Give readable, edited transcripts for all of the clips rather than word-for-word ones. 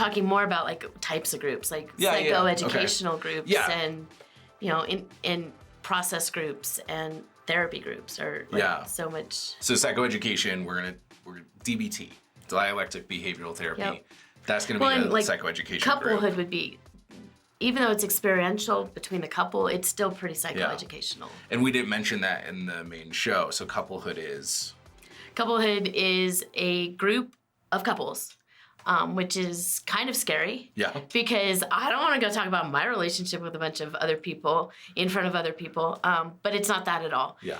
talking more about like types of groups, like psychoeducational groups and, you know, in process groups and therapy groups are like so much. So psychoeducation, we're DBT, dialectic behavioral therapy. Yep. That's going to be a psychoeducation couplehood group. would be, even though it's experiential between the couple, it's still pretty psychoeducational. And we didn't mention that in the main show. So couplehood is a group of couples, which is kind of scary. Yeah. Because I don't want to go talk about my relationship with a bunch of other people in front of other people, but it's not that at all. Yeah.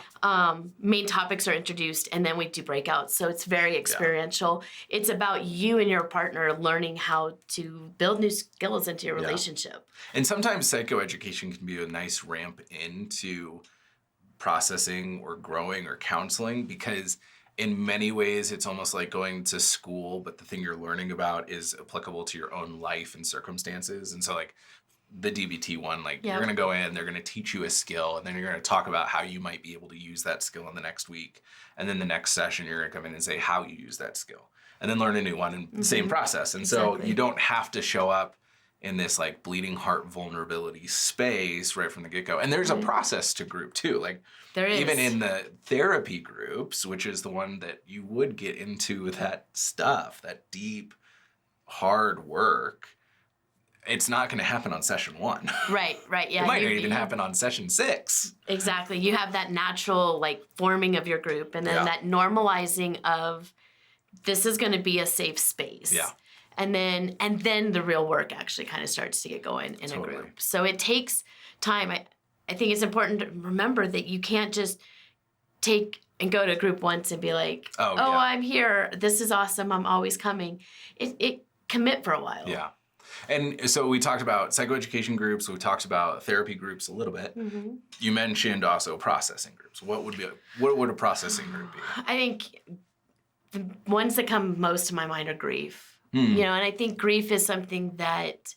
Main topics are introduced, and then we do breakouts. So it's very experiential. Yeah. It's about you and your partner learning how to build new skills into your relationship. And sometimes psychoeducation can be a nice ramp into processing or growing or counseling, because in many ways, it's almost like going to school, but the thing you're learning about is applicable to your own life and circumstances. And so like the DBT one, like you're going to go in, they're going to teach you a skill, and then you're going to talk about how you might be able to use that skill in the next week. And then the next session, you're going to come in and say how you use that skill, and then learn a new one in the same process. And so you don't have to show up in this like bleeding heart vulnerability space right from the get-go. And there's a process to group too. Like there is. Even in the therapy groups, which is the one that you would get into that stuff, that deep, hard work, it's not going to happen on session 1. Right, yeah. It might not even happen on session 6. Exactly. You have that natural like forming of your group, and then that normalizing of this is going to be a safe space. Yeah. And then the real work actually kind of starts to get going in a group. So it takes time. I think it's important to remember that you can't just take and go to a group once and be like, I'm here. This is awesome. I'm always coming. It commit for a while. Yeah. And so we talked about psychoeducation groups. We talked about therapy groups a little bit. Mm-hmm. You mentioned also processing groups. What would a processing group be? I think the ones that come most to my mind are grief. You know, and I think grief is something that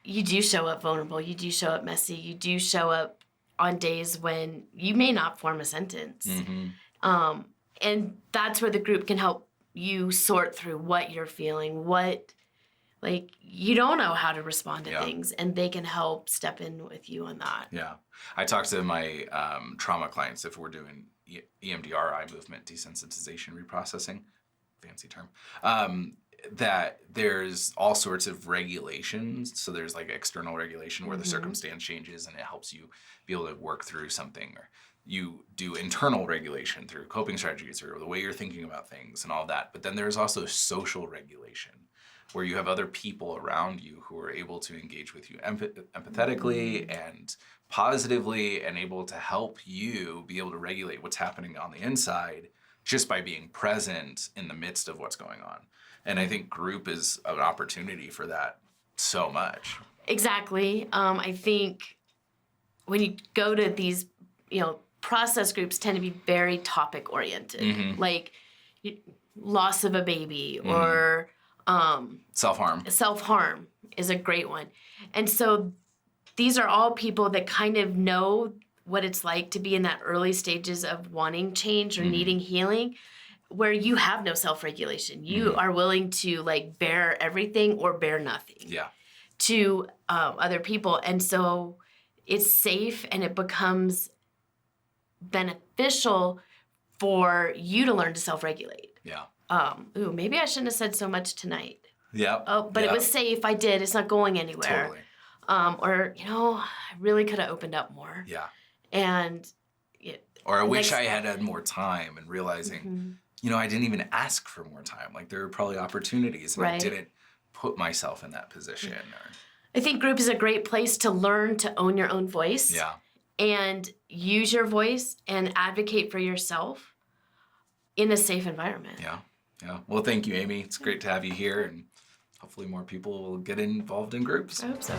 you do show up vulnerable, you do show up messy, you do show up on days when you may not form a sentence. Mm-hmm. And that's where the group can help you sort through what you're feeling, like you don't know how to respond to things, and they can help step in with you on that. Yeah. I talk to my trauma clients if we're doing EMDR, eye movement desensitization reprocessing, fancy term, that there's all sorts of regulations. So there's like external regulation where the circumstance changes and it helps you be able to work through something. Or you do internal regulation through coping strategies or the way you're thinking about things and all that. But then there's also social regulation, where you have other people around you who are able to engage with you empathetically and positively, and able to help you be able to regulate what's happening on the inside just by being present in the midst of what's going on. And I think group is an opportunity for that so much. Exactly. I think when you go to these, process groups tend to be very topic oriented, like loss of a baby or self-harm. Self-harm is a great one. And so these are all people that kind of know what it's like to be in that early stages of wanting change or needing healing, where you have no self-regulation. You are willing to like bear everything or bear nothing to other people. And so it's safe, and it becomes beneficial for you to learn to self-regulate. Yeah. Maybe I shouldn't have said so much tonight. Yeah. Oh, but it was safe. I did. It's not going anywhere. Totally. Or, I really could have opened up more. Yeah. And or I wish I had more time, and realizing, I didn't even ask for more time. Like there were probably opportunities, and I didn't put myself in that position. I think group is a great place to learn to own your own voice. Yeah. And use your voice and advocate for yourself in a safe environment. Yeah. Yeah. Well, thank you, Aimee. It's great to have you here, and hopefully more people will get involved in groups. I hope so.